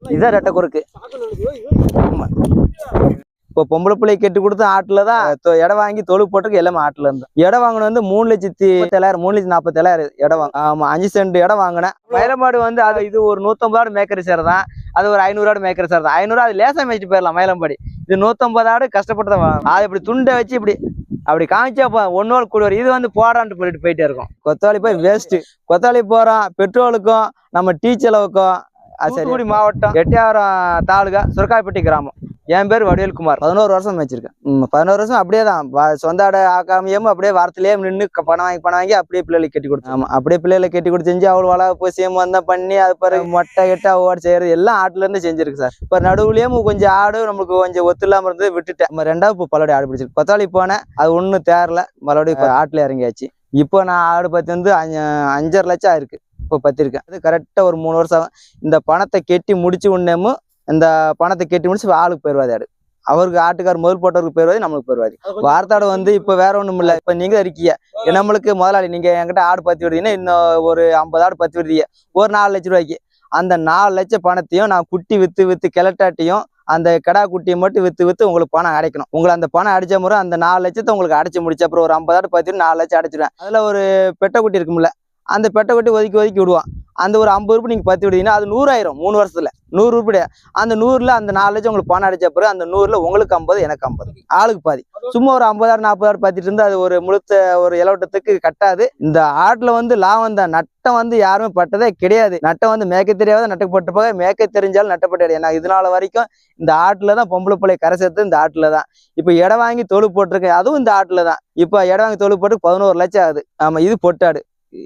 இதான் ரெட்டை குறுக்கு. ஆமா. இப்போ பொம்பளை பிள்ளை கெட்டு கொடுத்து ஆட்டுல தான் இடம் வாங்கி தொழு போட்டிருக்கு. எல்லாமே ஆட்டுல இருந்து இடம் வாங்கின வந்து 3,47,000 3,47,000 இடம் வாங்க. ஆமா 5 சென்ட் இடம் வாங்கினேன். மயிலம்பாடு வந்து அது இது ஒரு 150 ஆடு மேய்க்கிற சேர் தான். அது ஒரு 500 ஆடு மேய்க்கிற சேர் தான். 500 அது லேசா மேய்ச்சிட்டு போயிடலாம். மயிலம்பாடி இது 150 ஆடு கஷ்டப்பட்டு தான் வாங்கணும். அதை இப்படி துண்டை வச்சு இப்படி அப்படி காமிச்சா ஒன்னோடு கூட வரும். இது வந்து போடான்ட்டு சொல்லிட்டு போயிட்டே இருக்கும். கொத்தவாளி போய் வேஸ்ட். கொத்தவாளி போறோம் பெட்ரோலுக்கும் நம்ம டீ செலவுக்கும். தூத்துக்குடி மாவட்டம் எட்டியாவரம் தாலுகா சுரக்காய்பட்டி கிராமம். என் பேர் வடிவேல்குமார். 11 வருஷம் மேய்ச்சிருக்கேன். 11 வருஷம் அப்படியே தான் சொந்த ஆடை ஆக்காமையும் அப்படியே வாரத்திலேயே நின்று பணம் வாங்கி அப்படியே பிள்ளைகளை கட்டி கொடுத்தேன். ஆமா அப்படியே பிள்ளைகளை கட்டி கொடுத்து செஞ்சு அவ்வளோ வள போய் சேமம் வந்தால் பண்ணி அது பிறகு மொட்டை கெட்டா ஓடு செய்யறது எல்லாம் ஆட்டுல இருந்து செஞ்சிருக்கு சார். இப்போ நடுவுலயும் கொஞ்சம் ஆடு நம்மளுக்கு கொஞ்சம் ஒத்து இல்லாம இருந்து விட்டுட்டேன். நம்ம 2வது இப்போ பலபடி ஆடு பிடிச்சிருக்கு. கொத்தாளி போனேன் அது ஒன்றும் தேரல. மறுபடியும் ஆட்டுல இறங்கியாச்சு. இப்போ நான் ஆடு பத்தி வந்து 5.5 லட்சம் ஆயிருக்கு. இப்போ பத்திருக்கேன். அது கரெக்டா ஒரு 3 வருஷம் ஆகும். இந்த பணத்தை கெட்டி முடிச்சு உடனேமும் இந்த பணத்தை கெட்டி முடிச்சு ஆளுக்கு போயிடுவாது ஆடு. அவருக்கு ஆட்டுக்கார் முதல் போட்டவருக்கு போயிடுவாது, நம்மளுக்கு போயிடுவாது. வார்த்தாடு வந்து இப்போ வேற ஒன்றும் இல்லை. இப்போ நீங்க இருக்கீங்க நம்மளுக்கு முதலாளி. நீங்க என்கிட்ட ஆடு பத்தி விடுறீங்கன்னா இன்னும் ஒரு 50 ஆடு பத்தி விடுறீங்க ஒரு 4 லட்சம் ரூபாய்க்கு. அந்த 4 லட்சம் பணத்தையும் நான் குட்டி வித்து கிளட்டாட்டியும் அந்த கடா குட்டியை மட்டும் வித்து உங்களுக்கு பணம் அடைக்கணும். உங்களை அந்த பணம் அடிச்ச முறை அந்த 4 லட்சத்தை உங்களுக்கு அடைச்சு முடிச்சு அப்புறம் ஒரு 50 ஆடு பத்தி 4 லட்சம் அடைச்சிடுவேன். அதுல ஒரு பெட்டை குட்டி இருக்கும்ல, அந்த பெட்டை குட்டி ஒதுக்கி விடுவான். அந்த ஒரு 50 ரூபாய் நீங்க பத்தி விடுவீங்கன்னா அது 100 ஆயிரும். 3 வருஷத்துல 100 ரூபாய். அந்த 100ல அந்த 4 லட்சம் உங்களுக்கு பணம் அடிச்ச பிறகு அந்த 100ல உங்களுக்கு 50 எனக்கு 50 ஆளுக்கு பாதி. சும்மா ஒரு 50 ஆடு 40 ஆடு பத்திட்டு இருந்து அது ஒரு முழுத்த ஒரு இலவட்டத்துக்கு கட்டாது. இந்த ஆட்டுல வந்து லாபம் தான். நட்டம் வந்து யாருமே பட்டதே கிடையாது. நட்டம் வந்து மேய்க்க தெரியாத நட்டப்பட்டு போக மேய்க்க தெரிஞ்சாலும் நட்டப்பட்டு. ஏன்னா இதனால வரைக்கும் இந்த ஆட்டுல தான் பொம்பளை பிள்ளை கரை சேர்த்து இந்த ஆட்டுல தான். இப்ப இடம் வாங்கி தொழு போட்டிருக்கேன். அதுவும் இந்த ஆட்டுல தான். இப்ப இடம் வாங்கி தொழு போட்டு 11 லட்சம் ஆகுது. ஆமா இது பொட்டாடு.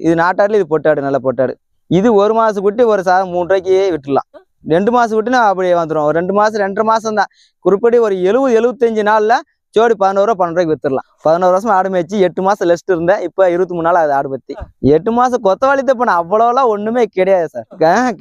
இது நாட்டாடுல இது பொட்டாடு. நல்ல பொட்டாடு. இது 1 மாசம் குட்டி ஒரு சாதம் 3 ரூபாய்க்கு விட்டுலாம். 2 மாசம் குட்டினா அப்படியே வந்துடும். ஒரு 2 மாசம் 2.5 மாசம் தான். குறிப்பிட்டு ஒரு 70-75 நாள்ல ஜோடி 11 ரூபா 12 ரூபாய்க்கு வித்துடலாம். 11 வருஷம் ஆடு மேய்ச்சி 8 மாசம் லெஸ்ட் இருந்தேன். இப்ப 23 நாள் அது ஆடு பத்தி 8 மாசம் கொத்தவாளி தான் பண்ண அவ்வளோலாம் ஒண்ணுமே கிடையாது சார்.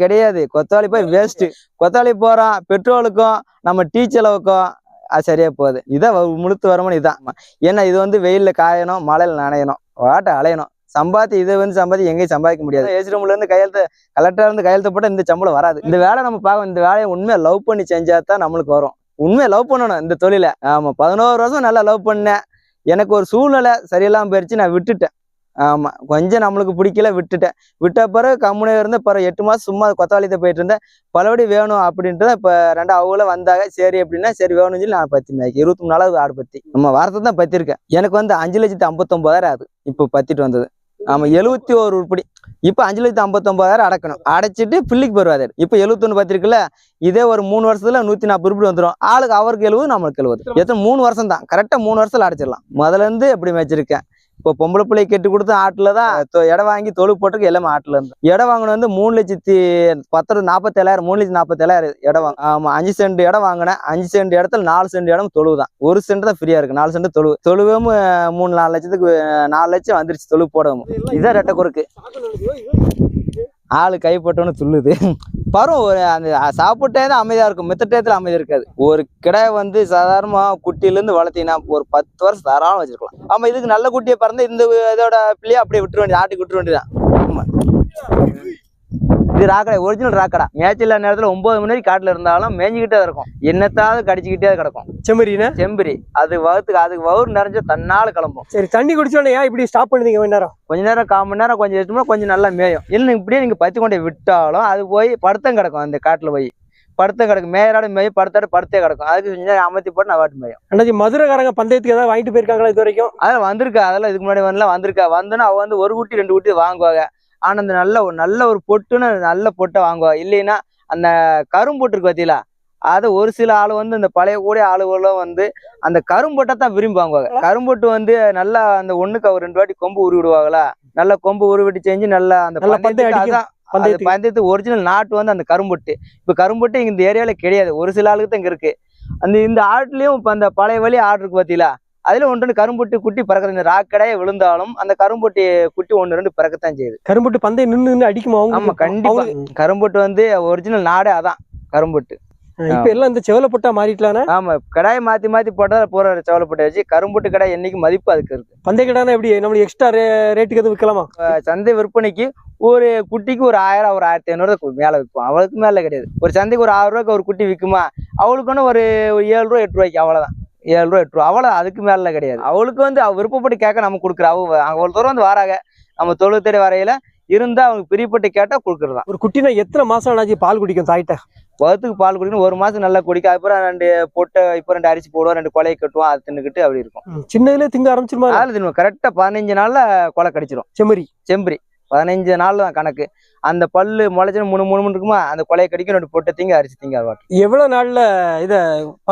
கிடையாது. கொத்தவாளி போய் வேஸ்ட். கொத்தவாளி போறோம் பெட்ரோலுக்கும் நம்ம டீ செலவுக்கும் அது சரியா போகுது. இதான் முழுத்து வருமானம் இதான். ஏன்னா இது வந்து வெயில்ல காயணும், மழையில நனையணும், வாட்டை அலையணும். சம்பாதி இதை வந்து சம்பாதி எங்கேயும் சம்பாதிக்க முடியாது. ஏசி ரூம்ல இருந்து கையெழுத்து கலெக்டர் இருந்து கையெழுத்து போட்டால் இந்த சம்பளம் வராது. இந்த வேலை நம்ம பார்க்கணும். இந்த வேலையை உண்மையா லவ் பண்ணி செஞ்சா தான் நம்மளுக்கு வரும். உண்மையா லவ் பண்ணணும் இந்த தொழில. ஆமா 11 வருஷம் நல்லா லவ் பண்ணேன். எனக்கு ஒரு சூழ்நிலை சரியில்லாம போயிடுச்சு. நான் விட்டுட்டேன். ஆமா கொஞ்சம் நம்மளுக்கு பிடிக்கல விட்டுட்டேன். விட்ட பிறகு கம்முனே இருந்து பிறகு 8 மாசம் சும்மா கொத்தவாளித்த போயிட்டு இருந்தேன். பலபடி வேணும் அப்படின்ட்டு தான் இப்போ 2 அவங்களும் வந்தாங்க. சரி அப்படின்னா சரி வேணும்னு சொல்லி நான் பத்தி மேய்க்கு 23 நாளாவது ஆடு பத்தி நம்ம வாரத்தை தான் பத்திருக்கேன். எனக்கு வந்து 5,59,000 ஆகுது இப்போ பத்திட்டு வந்தது. ஆமா 71 உருப்படி. இப்ப 5,59,000 அடக்கணும். அடைச்சிட்டு பிள்ளைக்கு போயிருவாரு. இப்ப 71 பத்திருக்குல்ல. இதே ஒரு 3 வருஷத்துல 140 உருப்படி வந்துடும். ஆளுக்கு அவருக்கு 70 நம்மளுக்கு 70. எத்தனை 3 வருஷம் தான். கரெக்டா 3 வருஷத்துல அடைச்சிடலாம். முதல்ல இருந்து எப்படி மேய்ச்சிருக்கேன். இப்போ பொம்பளை பிள்ளை கெட்டு கொடுத்து ஆட்டுல தான் இடம் வாங்கி தொழு போட்டிருக்கு. எல்லாமே ஆட்டுல இருந்து இடம் வாங்கின வந்து 3,47,000 3,47,000 இடம் வாங்க. ஆமா 5 சென்ட் இடம் வாங்கினேன். 5 சென்ட் இடத்துல 4 சென்ட் இடம் தொழு தான். 1 சென்ட் தான் ஃப்ரீயா இருக்கு. 4 சென்ட் தொழுவும் 3-4 லட்சத்துக்கு 4 லட்சம் வந்துருச்சு தொழு போடவும். இதான் ரெட்டை குறுக்கு. ஆளு கைப்பட்டோன்னு துள்ளுது. பரும் ஒரு அந்த சாப்பிட்டே தான் அமைதியா இருக்கும். மித்த டயத்துல அமைதியா இருக்காது. ஒரு கிடை வந்து சாதாரணமா குட்டியிலேருந்து வளர்த்தீங்கன்னா ஒரு 10 வருஷம் தாராளம் வச்சிருக்கலாம். ஆமா இதுக்கு நல்ல குட்டியை பிறந்து இந்த இதோட பிள்ளைய அப்படியே விட்டுற வேண்டியது. ஆட்டுக்கு விட்டுற வேண்டியதான். ஆமா இது ராக்கடை. ஒரிஜினல் ராக்கடா. மேய்ச்சல் நேரத்துல 9 மணி வரைக்கும் காட்டுல இருந்தாலும் மேய்ஞ்சிக்கிட்டே இருக்கும். என்னத்தாவது கடிச்சுக்கிட்டே கிடக்கும். செம்பரி அது அதுக்கு வவுறு நிறைஞ்ச தன்னால கிளம்பும். சரி தண்ணி குடிச்சோன்னே இப்படி ஸ்டாப் பண்ணுவீங்க கொஞ்ச நேரம் 1/4 மணி நேரம் கொஞ்சம் எடுத்தோம்னா கொஞ்சம் நல்லா மேயும். இல்லை இப்படியே நீங்க பத்தி கொண்டே விட்டாலும் அது போய் படுத்தம் கிடக்கும். அந்த காட்டுல போய் படுத்த கிடக்கும். மேயராடு மேயும் படுத்தே கிடக்கும். அதுக்கு கொஞ்சம் அமர்த்தி போட்டு நான் வாட்டு மேயும். அன்னைக்கு மதுரைக்காரங்க பந்தயத்துக்கு ஏதாவது வாங்கிட்டு போயிருக்காங்களா இது வரைக்கும்? அதெல்லாம் வந்திருக்கா. அதெல்லாம் இதுக்கு முன்னாடி வரலாம் வந்திருக்கா. வந்தோன்னா அவ வந்து 1 குட்டி 2 குட்டி வாங்குவாங்க. ஆனா அந்த நல்ல ஒரு பொட்டுன்னு நல்ல பொட்டை வாங்குவா. இல்லைன்னா அந்த கரும்பொட்டு இருக்கு பார்த்தீங்களா, அதை ஒரு சில ஆளு வந்து இந்த பழைய கூடிய ஆளுகளும் வந்து அந்த கரும்பொட்டை தான் விரும்பி வாங்குவாங்க. கரும்பொட்டு வந்து நல்லா அந்த ஒண்ணுக்கு 2 வாட்டி கொம்பு உருவி விடுவாங்களா. நல்ல கொம்பு உருவிட்டு செஞ்சு நல்லா அந்த பந்தயத்து ஒரிஜினல் நாட்டு வந்து அந்த கரும்பொட்டு. இப்ப கரும்பொட்டு இங்க இந்த ஏரியாவில கிடையாது. ஒரு சில ஆளுக்கு தான் இங்க இருக்கு. இந்த ஆட்டுலயும் இப்ப அந்த பழைய வழி ஆடு இருக்கு பார்த்தீங்களா, அதுல 1-2 கரும்பொட்டு குட்டி பறக்குது. இந்த ராக்கடையே விழுந்தாலும் அந்த கரும்பொட்டி குட்டி 1-2 பறக்கத்தான் செய்யுது. கரும்பொட்டு பந்தயம் நின்று அடிக்குமா? ஆமா கண்டிப்பா. கரும்பொட்டு வந்து ஒரிஜினல் நாடே அதான் கரும்பொட்டு. இப்ப எல்லாம் இந்த செவலப்பட்டா மாறிட்டலானே. ஆமா கடாயை மாத்தி போட்டா போற செவலப்பட்டை வச்சு கரும்பொட்டு கடை என்னைக்கு மதிப்பு அதுக்கு இருக்கு. பந்தய கடைனா எப்படி நம்மளுக்கு எக்ஸ்ட்ரா ரேட்டுக்கு எதுவும் விற்கலாமா? சந்தை விற்பனைக்கு ஒரு குட்டிக்கு ஒரு 1000 ஒரு 1500 மேல விற்போம். அவளுக்கு மேல கிடையாது. ஒரு சந்தைக்கு ஒரு 6 ரூபாய்க்கு ஒரு குட்டி விற்குமா, அவளுக்குன்னு ஒரு 7 ரூபா 8 ரூபாய்க்கு அவ்வளவுதான். 7 ரூபா 8 ரூபா அவ்வளவு, அதுக்கு மேல கிடையாது. அவளுக்கு வந்து அவ விருப்பப்பட்டு கேட்க நம்ம கொடுக்குறோம். அவ்வளவு தூரம் வந்து வராங்க, நம்ம தொழு தேடி வரையில இருந்தா அவங்க பிரியப்பட்டு கேட்டா கொடுக்குறதா. ஒரு குட்டினா எத்தனை மாசம் ஆனாச்சு பால் குடிக்கும் தாய்கிட்ட? வகுத்துக்கு பால் குடிக்கணும், 1 மாசம் நல்லா குடிக்கும். அப்புறம் 2 பொட்டை, இப்போ 2 அரிசி போடுவோம், 2 கொலையை கட்டுவோம், அது தின்னுக்கிட்டு அப்படி இருக்கும். சின்னதுல திங்க ஆரம்பிச்சிருமா? அதில் தின்னுவோம். கரெக்டா 15 நாள்ல கொலை கடிச்சிடும். செம்பரி 15 நாள் தான் கணக்கு. அந்த பல்லு முளைச்சு முணு இருக்குமா, அந்த கொலையை கடிக்கும், 2 பொட்டை திங்க அரிசி திங்க. எவ்வளவு நாள்ல இத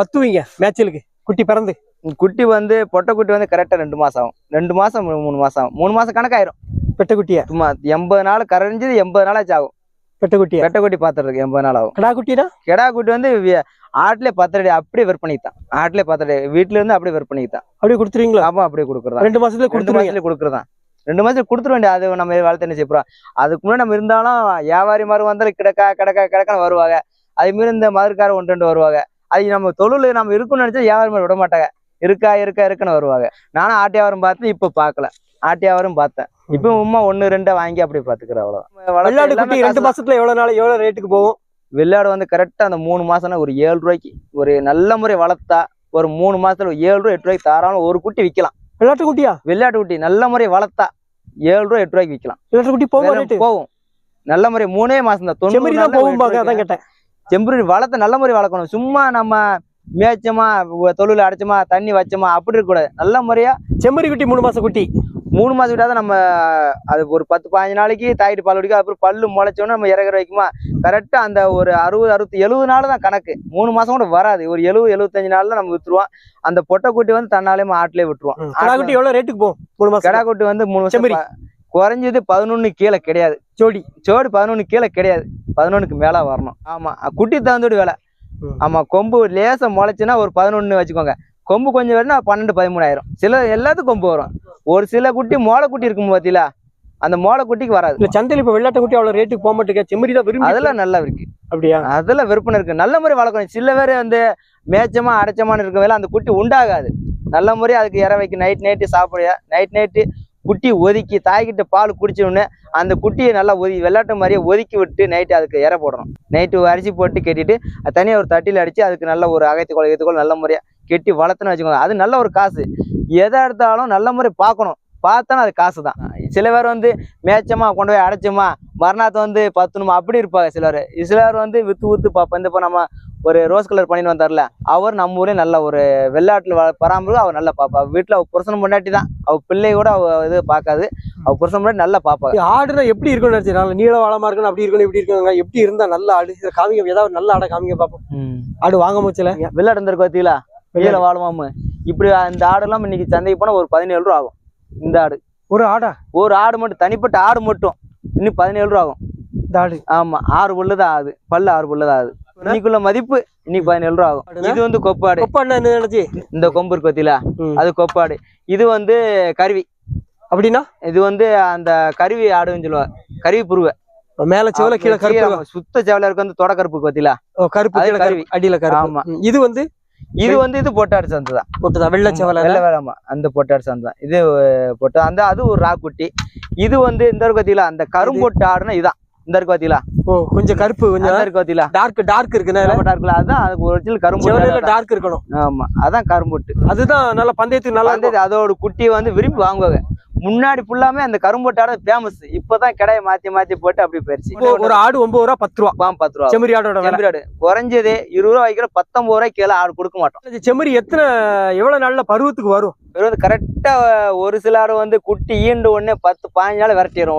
பத்துவீங்க மேய்ச்சலுக்கு? குட்டி பிறந்து குட்டி வந்து பொட்டை குட்டி வந்து கரெக்டா 2 மாசம் ஆகும். 2 மாசம் 3 மாசம் ஆகும். 3 மாசம் கணக்காயிரும். பெட்ட குட்டியா? சும்மா 80 நாள் கரைஞ்சது, 80 நாளாச்சு ஆகும். பெட்ட குட்டி பாத்துறதுக்கு 80 நாள் ஆகும். கிடா குட்டினா? கிடா குட்டி வந்து ஆட்டிலே 10 அடி அப்படியே விற்பனைக்கு தான். ஆட்டிலே 10 அடி வீட்டுல இருந்து அப்படியே விற்பனைக்கு தான். அப்படியே கொடுத்துருவீங்களா? ஆமா, அப்படியே கொடுக்குறதா. 2 மாசத்துல கொடுக்குறதா. 2 மாசத்துல கொடுத்துட வேண்டிய. அது நம்ம வளர்த்து என்ன செய்யறோம். அதுக்கு முன்னாடி நம்ம இருந்தாலும் வியாபாரி மாதிரி வந்தாலும் கிடக்கான்னு வருவாங்க. அதே மாதிரி இந்த மதுக்கார 1 2 வருவாங்க. அது நம்ம தொழில் நம்ம இருக்குன்னு நினைச்சா வியாபாரி மாதிரி விட மாட்டாங்க. இருக்குன்னு வருவாங்க. நானும் ஆட்டு வியாபாரம் பார்த்தேன், இப்ப பாக்கல. ஆட்டு வியாபாரம் பார்த்தேன். இப்ப உமா 1 2 வாங்கி அப்படி பாத்துக்கிறேன். வெள்ளாடு குட்டி 2 மாசத்துல எவ்வளவு ரேட்டுக்கு போகும்? வெள்ளாடு வந்து கரெக்டா அந்த 3 மாசம்னா ஒரு 7 ரூபாய்க்கு ஒரு நல்ல முறை வளர்த்தா ஒரு 3 மாசத்துல 7 ரூபாய் 8 ரூபாய்க்கு தாராளம் ஒரு குட்டி விற்கலாம். வெள்ளாட்டு குட்டியா? வெள்ளாட்டு குட்டி நல்ல முறை வளர்த்தா 7 ரூபாய் 8 ரூபாய்க்கு விற்கலாம். வெள்ளாட்டு குட்டி போகும். நல்ல முறை 3 மாசம் தான். 90 செம்பரி வளர்த்த நல்ல முறை வளர்க்கணும். சும்மா நம்ம மேய்ச்சமா தொழில அடைச்சமா தண்ணி வச்சோமா அப்படி இருக்க கூடாது. நல்ல முறையா செம்மறி குட்டி 3 மாசம் குட்டி. 3 மாசம் விட்டாதான் நம்ம அது ஒரு 10-15 நாளைக்கு தாயிட்டு பால் குடிக்கும். அப்புறம் பல்லு முளைச்சோன்னு நம்ம இறகுற வைக்குமா, கரெக்டா அந்த ஒரு 60-70 நாள் தான் கணக்கு. 3 மாசம் கூட வராது. ஒரு 70-75 நாள்ல நம்ம வித்துருவோம். அந்த பொட்டை குட்டி வந்து தன்னாலேயே ஆட்டிலே விட்டுருவோம். கடா குட்டி எவ்வளவு ரேட்டுக்கு போகும்? 3 மாசம் கடா குட்டி வந்து 3 மாசம் குறைஞ்சது 11 கீழே கிடையாது. ஜோடி 11 கீழே கிடையாது. 11க்கு மேல வரணும். ஆமா, குட்டி தகுந்தோடு வேலை. ஆமா, கொம்பு லேசா முளைச்சுன்னா ஒரு 11 வச்சுக்கோங்க. கொம்பு கொஞ்சம் வேணும்னா 12-13 ஆயிரும். சில எல்லாத்துக்கும் கொம்பு வரும். ஒரு சில குட்டி மோளை குட்டி இருக்கும் பாத்தீங்களா, அந்த மோளை குட்டிக்கு வராது. சந்தையில் இப்ப வெள்ளாட்டு குட்டி அவ்வளவு ரேட்டுக்கு போக மாட்டேங்க. செம்மறி தான் விரும்பி. அதெல்லாம் நல்லா இருக்கு. அப்படியா? அதெல்லாம் விற்பனை இருக்கு. நல்ல முறை வளர்க்கணும். சில பேர் வந்து மேய்ச்சமா அடைச்சமான்னு இருக்க வேலை அந்த குட்டி உண்டாகாது. நல்ல முறை அதுக்கு இற வைக்க நைட்டு சாப்பிட நைட்டு குட்டி ஒதுக்கி தாய்கிட்ட பால் குடிச்சோடனே அந்த குட்டியை நல்லா வெள்ளாட்டு மாதிரியே ஒதுக்கி விட்டு நைட்டு அதுக்கு இற போடணும். நைட்டு அரிசி போட்டு கட்டிட்டு அது தனியாக ஒரு தட்டியில் அடிச்சு அதுக்கு நல்ல ஒரு அகைத்துக்கோள் நல்ல முறையாக கெட்டி வளர்த்துன்னு வச்சுக்கோங்க. அது நல்ல ஒரு காசு. எதை எடுத்தாலும் நல்ல முறை பார்க்கணும். பார்த்தாலும் அது காசு தான். சில பேர் வந்து மேய்ச்சமா கொண்டு போய் அடைச்சோமா மறுநாத்து வந்து பத்துணுமா அப்படி இருப்பாங்க சிலர் வந்து வித்து பார்ப்போம். இந்த இப்போ நம்ம ஒரு ரோஸ் கலர் பண்ணிட்டு வந்தார்ல, அவர் நம்ம ஊரே நல்ல ஒரு வெள்ளாட்டுல பராமரிப்பு அவர் நல்லா பாப்பா. வீட்டுல அவ புருஷன் பொண்டாட்டி தான், அவ பிள்ளை கூட அவ இது பார்க்காது. அவ புருஷன் பொண்டாட்டி நல்லா பாப்பா. ஆடுனா எப்படி இருக்கும்னு நினைச்சு நீள வாழமா இருக்கணும், அப்படி இருக்கணும், இப்படி இருக்காங்க. எப்படி இருந்தா நல்ல ஆடு காமிங்க, ஏதாவது நல்ல ஆடை காமிங்க பாப்போம். ஆடு வாங்க முடிச்சல வெள்ளாடு இருந்திருக்கு பார்த்தீங்களா, நீள வாழமாமு. இப்படி இந்த ஆடு எல்லாம் இன்னைக்கு சந்தைக்கு போனா ஒரு 17 ரூபா ஆகும். இந்த ஆடு ஒரு ஆடு மட்டும் தனிப்பட்ட ஆடு மட்டும் இன்னும் 17 ரூபா ஆகும். இந்த ஆடு ஆமா 6 புல்லுதான் ஆகுது. பல்லு 6 புல்லுதான் ஆகுது. இன்னைக்குள்ள மதிப்பு இன்னைக்கு 17 ரூபா ஆகும். இது வந்து கொப்பாடு. இந்த கொம்பு இருக்கு பார்த்தீங்களா, அது கொப்பாடு. இது வந்து கருவி. அப்படின்னா இது வந்து அந்த கருவி ஆடுன்னு சொல்லுவாங்க. கருவி புருவை மேல செவல கீழே கருப்பு, சுத்த செவல இருக்கு. வந்து தொட கருப்பு பார்த்தீங்களா, கருப்பு கருவி அடியில கருப்பு. ஆமா, இது வந்து பொட்டாடு சந்தை தான். வெள்ளை செவல ஆமா, அந்த பொட்டாடு சந்தை தான். இது பொட்டா அந்த அது ஒரு ராக்குட்டி. இது வந்து இந்த இருக்கு பார்த்தீங்களா, அந்த கரும்பொட்டு ஆடுனா இதான். இந்த இருக்கு பாத்தீங்களா, கொஞ்சம் கருப்பு, கொஞ்சம் இருக்கு பாத்தீங்களா, டார்க் இருக்குன்னா டார்க்ல அதான் அதுக்கு ஒரிஜினல் கரும்பு டார்க் இருக்கணும். ஆமா, அதான் கரும்பொட்டு. அதுதான் நல்ல பந்தயத்துக்கு நல்லா இருந்தது. அதோட குட்டியை வந்து விரும்பி வாங்குவாங்க. முன்னாடி ஃபுல்லாமே அந்த கரும்பொட்டாட ஃபேமஸ். இப்பதான் கடையை மாத்தி போட்டு அப்படி போயிருச்சு. ஒரு ஆடு 9 ரூபா 10 ரூபா. 10 ரூபா செம்மறி ஆடோட. செம்மறி ஆடு குறைஞ்சதே 20 ரூபா வைக்கிற 19 ரூபாய்க்கு கீழே ஆடு கொடுக்க மாட்டோம். செம்மறி எவ்வளவு நாள்ல பருவத்துக்கு வரும்? கரெக்டா ஒரு சில ஆடு வந்து குட்டி ஈண்டு ஒண்ணு 10-15 நாள் விரட்டிடும்.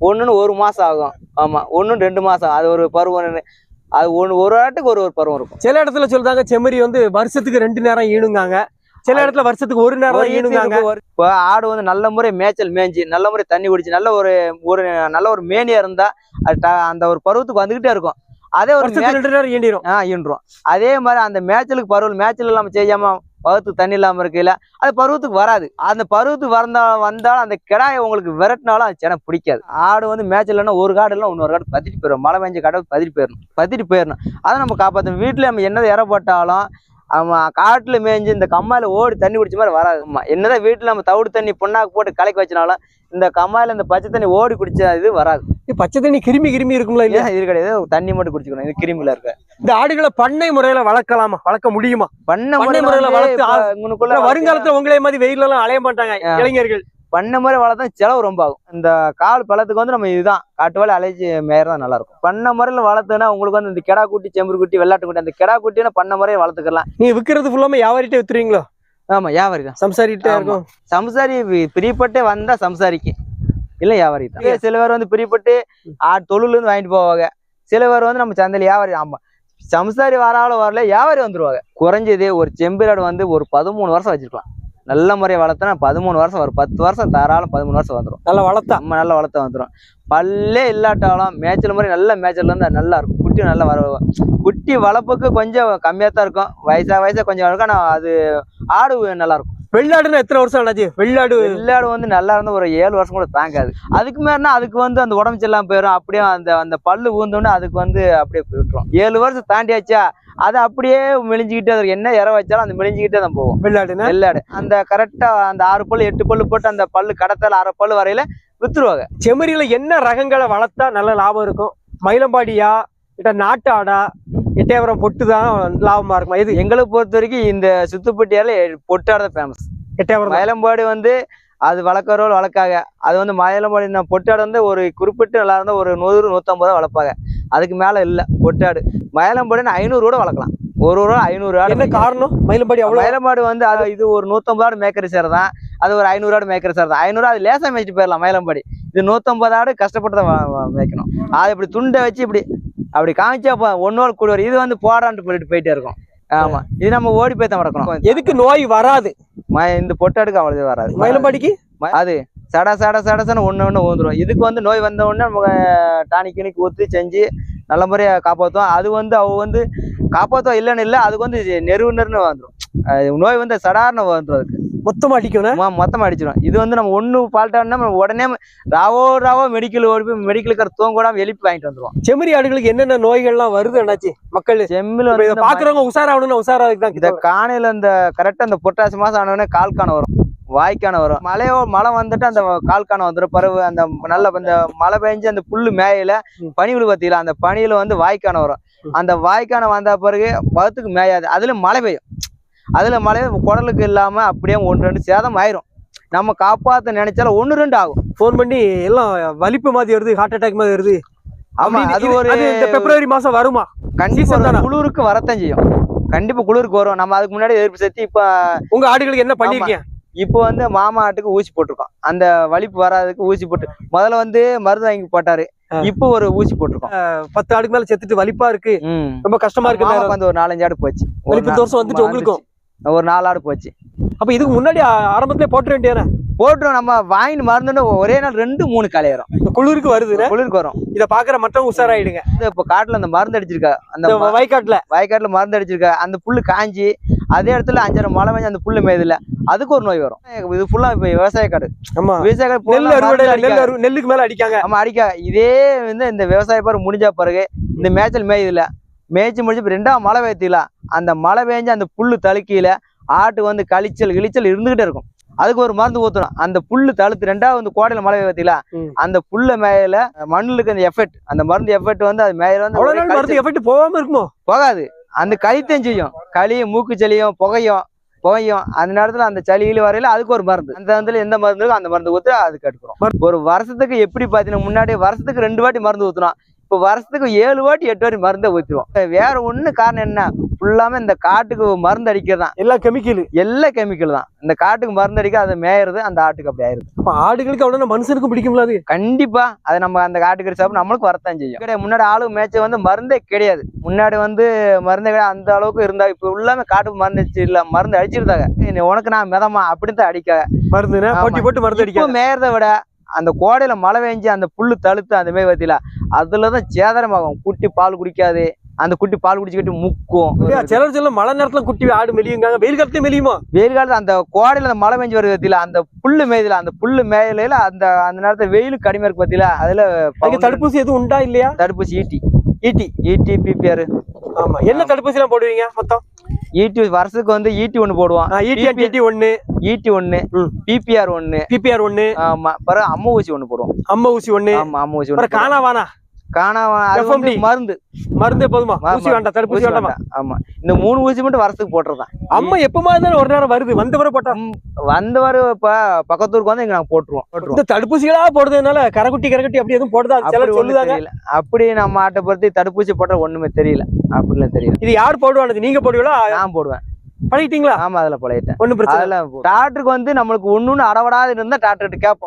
ஒண்ணுன்னு 1 மாசம் ஆகும். ஆமா, 1-2 மாசம். அது ஒரு பருவம். அது ஒரு ஆட்டுக்கு ஒரு பருவம் இருக்கும். சில இடத்துல சொல்றாங்க செம்மறி வந்து வருஷத்துக்கு 2 நேரம் ஈணுங்காங்க, சில இடத்துல வருஷத்துக்கு 1 நேரம் ஈணுங்காங்க. இப்போ ஆடு வந்து நல்ல முறை மேய்ச்சல் மேய்ஞ்சி நல்ல முறை தண்ணி குடிச்சு நல்ல ஒரு மேனியா இருந்தா அந்த ஒரு பருவத்துக்கு வந்துகிட்டே இருக்கும். அதே ஒரு 2 நேரம் ஈண்டுரும். அதே மாதிரி அந்த மேய்ச்சலுக்கு மேய்ச்சல் இல்லாம செய்யாம பருவத்துக்கு தண்ணி இல்லாம இருக்கையில அது பருவத்துக்கு வராது. அந்த பருவத்துக்கு வந்தாலும் அந்த கிடாயை உங்களுக்கு விரட்டினாலும் அது சென பிடிக்காது. ஆடு வந்து மேய்ச்சல் இல்லைன்னா ஒரு காடு இல்லைன்னா இன்னொரு காடு பத்திட்டு போயிடும். மழை பெஞ்ச கடை பத்திட்டு போயிடணும். அதை நம்ம காப்பாற்றணும். வீட்டுல நம்ம என்னதை இற போட்டாலும் ஆமா காட்டுல மேய்ஞ்சு இந்த கம்மாயில ஓடி தண்ணி குடிச்ச மாதிரி வராது. ஆமா என்னதான் வீட்டுல நம்ம தவிடு தண்ணி புண்ணாக்கு போட்டு கலக்கி வச்சனாலும் இந்த கம்மாயில இந்த பச்சை தண்ணி ஓடி குடிச்ச இது வராது. பச்சை தண்ணி கிருமி இருக்கும்ல இல்லையா? இது கிடையாது, தண்ணி மட்டும் குடிச்சுக்கணும். இது கிருமில இருக்க. இந்த ஆடுகளை பண்ணை முறையில வளர்க்கலாமா, வளர்க்க முடியுமா? பண்ணை முறையில வளர்த்து இவனுக்குள்ள வருங்காலத்துல உங்களே மாதிரி வெயில எல்லாம் அலைய மாட்டாங்க இளைஞர்கள். பண்ணை முறை வளர்த்தா செலவு ரொம்ப ஆகும். இந்த கால் பழத்துக்கு வந்து நம்ம இதுதான் காட்டு வேலை அலைச்சி மேயறதான் நல்லா இருக்கும். பண்ணை முறையில வளர்த்துனா உங்களுக்கு வந்து இந்த கெடா குட்டி, செம்பரு குட்டி, வெள்ளாட்டு குட்டி, அந்த கெடா குட்டினா பண்ணை முறையை வளர்த்துக்கலாம். நீ விற்கிறது ஃபுல்லாம வியாபாரிட்டே வித்துறீங்களோ? ஆமா வியாபாரி தான். சம்சாரிட்டே இருக்கும். சம்சாரி பிரியப்பட்டே வந்தா சம்சாரிக்கு இல்ல வியாபாரி தான். சில பேர் வந்து பிரியப்பட்டு தொழுல இருந்து வாங்கிட்டு போவாங்க. சில பேர் வந்து நம்ம சந்தையில வியாபாரி. ஆமா சம்சாரி வராலும் வரல வியாபாரி வந்துருவாங்க. குறைஞ்சது ஒரு செம்பிராடு வந்து ஒரு 13 வருஷம் வச்சிருக்கலாம். நல்ல முறையை வளர்த்தா 13 வருஷம் வரும். 10 வருஷம் தாராளம் 13 வருஷம் வந்துடும். நல்லா வளர்த்தா நம்ம நல்லா வளர்த்தா வந்துடும். பல்லே இல்லாட்டாலும் மேய்ச்சல் முறை நல்ல மேய்ச்சல் இருந்தா நல்லா இருக்கும். குட்டி நல்லா குட்டி வளர்ப்புக்கு கொஞ்சம் கம்மியா தான் இருக்கும். வயசா கொஞ்சம் இருக்கும். ஆனா அது ஆடு நல்லா இருக்கும். வெள்ளாடுன்னா எத்தனை வருஷம் ஆனாச்சு? வெள்ளாடு வந்து நல்லா இருந்தா ஒரு 7 வருஷம் கூட தாங்காது. அதுக்கு மேலே அதுக்கு வந்து அந்த உடம்பு செல்லாம போயிடும். அப்படியே அந்த பல்லு ஊந்தோடனே அதுக்கு வந்து அப்படியே போயிட்டுரும். 7 வருஷம் தாண்டியாச்சா அது அப்படியே மெலிஞ்சுக்கிட்டே அதுக்கு என்ன இற வச்சாலும் அந்த மெலிஞ்சுக்கிட்டே தான் போகும். வெள்ளாடு அந்த கரெக்டா அந்த 6 பல்லு 8 பல்லு போட்டு அந்த பல்லு கடத்தால 6 பல்லு வரையில வித்துருவாங்க. செம்மறியில என்ன ரகங்களை வளர்த்தா நல்ல லாபம் இருக்கும்? மயிலம்பாடியா இல்ல நாட்டு ஆடா எட்டயபுரம் பொட்டு தான் லாபமா இருக்குமா? இது எங்களை பொறுத்த வரைக்கும் இந்த சுத்துப்பட்டியால பொட்டு ஆடு தான் ஃபேமஸ். எட்டயபுரம் மயிலம்பாடி வந்து அது வளர்க்குறவர்கள் வளர்க்காங்க. அது வந்து மயிலம்பாடி பொட்டாடு வந்து ஒரு குறிப்பிட்டு நல்லா இருந்தால் ஒரு 100-150 தான் வளர்ப்பாங்க. அதுக்கு மேலே இல்லை பொட்டாடு. மயிலம்பாடின்னு 500 கூட வளர்க்கலாம். ஒரு 500 ஆடு. என்ன காரணம்? மயிலம்பாடி மயிலம்பாடு வந்து அது இது ஒரு 150 ஆடு மேய்க்கிற சேர் தான். அது ஒரு 500 ஆடு மேய்க்கிற சேர் தான். 500 அது லேசாக மேய்ச்சிட்டு போயிடலாம். மயிலம்பாடி இது 150 ஆடு கஷ்டப்பட்டு தான் மேய்க்கணும். அது இப்படி துண்டை வச்சு அப்படி காமிச்சா ஒன்னோடு கூட வரும். இது வந்து போடான்ட்டு போயிட்டே இருக்கும். ஆமா இது நம்ம ஓடி போய் தான் வளர்க்கணும். எதுக்கு நோய் வராது? இந்த பொட்டாடுக்கு அவ்வளவு வராது. மயிலம்பாடிக்கு அது சடசன்னு ஒண்ணு ஊந்துரும். இதுக்கு வந்து நோய் வந்த உடனே நம்ம டானிக்கு ஊற்றி செஞ்சு நல்ல முறையா காப்பாற்றுவோம். அது வந்து அவ வந்து காப்பாற்றுவோம் இல்லைன்னு இல்லை. அதுக்கு வந்து நெருன்னு வந்துடும். நோய் வந்து சடார்னு வந்துடும். அதுக்கு மொத்தமா அடிக்கணும். மொத்தமா அடிச்சிடும். இது வந்து நம்ம ஒண்ணு ஃபால்ட்டானா நம்ம உடனே ராவோ மெடிக்கல் ஓடி போய் மெடிக்கலுக்கு தூங்கூடாம எழுப்பி வாங்கிட்டு வந்துருவோம். செம்மறி ஆடுகளுக்கு என்னென்ன நோய்கள்லாம் வருது என்னாச்சு? மக்கள் செம்மில் பாக்குறவங்க உஷாராகணும்னு உஷாராக இந்த காணையில இந்த கரெக்டா இந்த புரட்டாசி மாசம் ஆனவொடனே கால்கான வரும், வாய்க்கான வரும். மழை வந்துட்டு அந்த கால்கான வந்துடும். பருவு அந்த நல்ல இந்த மழை பெஞ்சு அந்த புல்லு மேயில பனி விழு பார்த்தீங்களா, அந்த பனியில வந்து வாய்க்கான வரும். அந்த வாய்க்கான வந்த பிறகு வகுத்துக்கு மேயாது. அதுல மழை பெய்யும். அதுல மழை குடலுக்கு இல்லாம அப்படியே 1-2 சேதம் ஆயிரும். நம்ம காப்பாத்த நினைச்சாலும் 1-2 ஆகும். போன் பண்ணி எல்லாம் வலிப்பு மாதிரி வருது, ஹார்ட் அட்டாக் மாதிரி வருது. ஆமா அது ஒரு பிப்ரவரி மாசம் வருமா? கண்டிப்பா குளிருக்கு வரத்தான் செய்யும். கண்டிப்பா குளிருக்கு வரும். நம்ம அதுக்கு முன்னாடி எதிர்ப்பு சக்தி. இப்ப உங்க ஆடுகளுக்கு என்ன பண்ணிருக்கீங்க? இப்போ வந்து மாமா ஆட்டுக்கு ஊசி போட்டிருக்கோம். அந்த வலிப்பு வராதுக்கு ஊசி போட்டு முதல்ல வந்து மருந்து வாங்கி போட்டாரு. இப்போ ஒரு ஊசி போட்டிருக்கோம். 10 ஆடுக்கு மேல செத்துட்டு வலிப்பா இருக்கு, ரொம்ப கஷ்டமா இருக்கு. வந்து ஒரு 4-5 ஆடு போச்சு. வலிப்பு தோசை வந்துட்டு உங்களுக்கும் ஒரு 4 ஆடு போச்சு. அப்ப இதுக்கு முன்னாடி ஆரம்பத்திலே போட்டு வேண்டியானே? போட்டுரும். நம்ம வாங்கிட்டு மருந்து ஒரே நாள் 2-3 காலையிடும். குளிருக்கு வருது, குளிருக்கு வரும். இதை பாக்குற மற்றவங்க உஷாராயிடுங்க. இப்ப காட்டுல அந்த மருந்து அடிச்சிருக்கா, அந்த வயக்காட்டுல மருந்து அடிச்சிருக்கா. அந்த புல்லு காஞ்சி அதே இடத்துல 5-6 மழை பெஞ்சு அந்த புல்லு மேய்துல அதுக்கு ஒரு நோய் வரும். இது ஃபுல்லா இப்ப விவசாய காடு. ஆமா விவசாய காடு நெல்லுக்கு மேல அடிக்காங்க. ஆமா அடிக்க. இதே வந்து இந்த விவசாய பாரு முடிஞ்ச பிறகு இந்த மேய்ச்சல் மேய்துல மேய்ச்சி முடிச்சு 2ஆம் மழை பெய்யல. அந்த மழை பெஞ்சு அந்த புல்லு தழுக்கியில ஆட்டு வந்து கிழிச்சல் இருந்துகிட்டே இருக்கும். அதுக்கு ஒரு மருந்து ஊத்தணும். அந்த புல்லு தழுத்து 2வது கோடையில மழை பெய்யல. அந்த புல்ல மேயில மண்ணுக்கு அந்த எஃபெக்ட், அந்த மருந்து எஃபெக்ட் வந்து அது மேயில வந்து எஃபெக்ட் போகாம இருக்குமோ? போகாது. அந்த களித்தையும் செய்யும். களியும் மூக்கு சளியும் புகையும். அந்த நேரத்துல அந்த சளியில வரையில அதுக்கு ஒரு மருந்து. அந்த இடத்துல எந்த மருந்து இருக்கோ அந்த மருந்து ஊத்து அதுக்கு எடுக்கிறோம். ஒரு வருஷத்துக்கு எப்படி பாத்தீங்கன்னா முன்னாடி வருஷத்துக்கு 2 வாட்டி மருந்து ஊத்தணும். இப்ப வருஷத்துக்கு 7 வாட்டி 8 வாட்டி மருந்தை ஊத்திடுவோம். வேற ஒண்ணு காரணம் என்ன? ஃபுல்லாமே இந்த காட்டுக்கு மருந்து அடிக்கிறதான். எல்லாம் கெமிக்கல் தான். இந்த காட்டுக்கு மருந்து அடிக்க அதை மேயறது அந்த ஆட்டுக்கு அப்படி ஆயிருது. அப்ப ஆடுகளுக்கு அவ்வளவு மனுஷனுக்கும் பிடிக்கும்ல? அது கண்டிப்பா. அது நம்ம அந்த காட்டுக்கு சாப்பிட நம்மளுக்கு வரத்தான் செய்யும். முன்னாடி ஆளு மேய்ச்ச வந்து மருந்தே கிடையாது. முன்னாடி வந்து மருந்தே கிடையாது. அந்த அளவுக்கு இருந்தா இப்ப உள்ளாம காட்டுக்கு மருந்து இல்ல, மருந்து அடிச்சிருந்தாங்க. உனக்கு நான் மிதமா அப்படின்னு தான் அடிக்க மருந்து போட்டு மருந்து அடிக்க. மேயறதை விட அந்த கோடையில மழை பெஞ்சு அந்த புல்லு தழுத்து அந்த மாதிரி பத்தில அதுலதான் சேதாரமாகும். குட்டி பால் குடிக்காது. அந்த குட்டி பால் குடிச்சுக்கிட்டு முக்கும். சிலர் மழை நேரத்துல குட்டி ஆடு மெலியுங்க, வெயில் காலத்துல மெலியுமா? வெயில் காலத்துல அந்த கோடையில அந்த மழை பெஞ்சு வருது பத்தில அந்த புல்லு மேய்தல, அந்த புல்லு மேயில அந்த நேரத்துல வெயிலும் கடுமையா இருக்கு பத்தில. அதுல தடுப்பூசி எதுவும் உண்டா இல்லையா? தடுப்பூசி ஈட்டி பிபிஆர். ஆமா. என்ன தடுப்பூசி எல்லாம் போடுவீங்க மொத்தம்? ஈட்டி வருஷத்துக்கு வந்து ஈட்டி ஒண்ணு போடுவோம். ஈட்டி ஒண்ணு, ஈட்டி ஒண்ணு, ம். பிபிஆர் ஒண்ணு, பிபிஆர் ஒண்ணு, ஆமா. பிறகு அம்ம ஊசி ஒண்ணு போடுவோம். அம்ம ஊசி ஒண்ணு, ஆமா அம்ம ஊசி அப்புறம் ஒண்ணு. காணாவானா அது வந்து FMD. மருந்து. மருந்தே போதுமா? ஊசி வேண்டாம், தடுப்பூசி வேண்டாமா? ஆமா, இந்த 3 ஊசி மட்டும் வருஷத்துக்கு போட்டுறதான். அம்மா எப்பமா இருந்தாலும் ஒரு நேரம் வருது, வந்தவரை போட்டா. வந்தவரு இப்ப பக்கத்தூருக்கு வந்து இங்க நாங்க போட்டுருவோம். இந்த தடுப்பூசிகளா போடுறதுனால கரகுட்டி அப்படி எதுவும் போடுதா? அப்படி சிலர் ஒண்ணும் சொல்லுதாங்க. தெரியல. அப்படி நம்ம மாட்டை பொறுத்து தடுப்பூசி போட்டா ஒண்ணுமே தெரியல. அப்படிலாம் தெரியல. இது யார் போடுவானது? நீங்க போடுவீங்களா? நான் போடுவேன். பழகிட்டீங்களா? ஆமா, அதுல பழகிட்டேன். ஒண்ணும் பிரச்சனை இல்ல. டாக்டருக்கு வந்து நம்மளுக்கு ஒண்ணு அடவடாது இருந்தா டாக்டர் கிட்ட கேட்போம்.